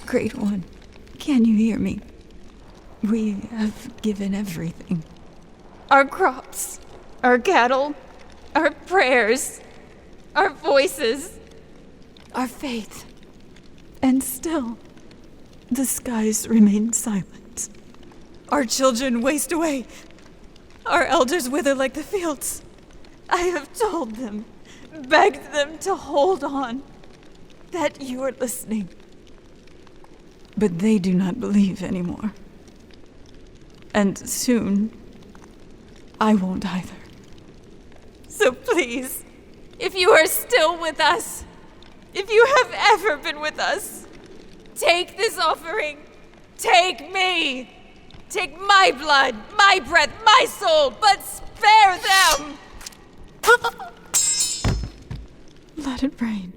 Great One, can you hear me? We have given everything. Our crops, our cattle, our prayers, our voices, our faith. And still, the skies remain silent. Our children waste away. Our elders wither like the fields. I have told them, begged them to hold on, that you are listening. But they do not believe anymore. And soon, I won't either. So please, if you are still with us, if you have ever been with us, take this offering. Take me. Take my blood, my breath, my soul, but spare them! Let it rain.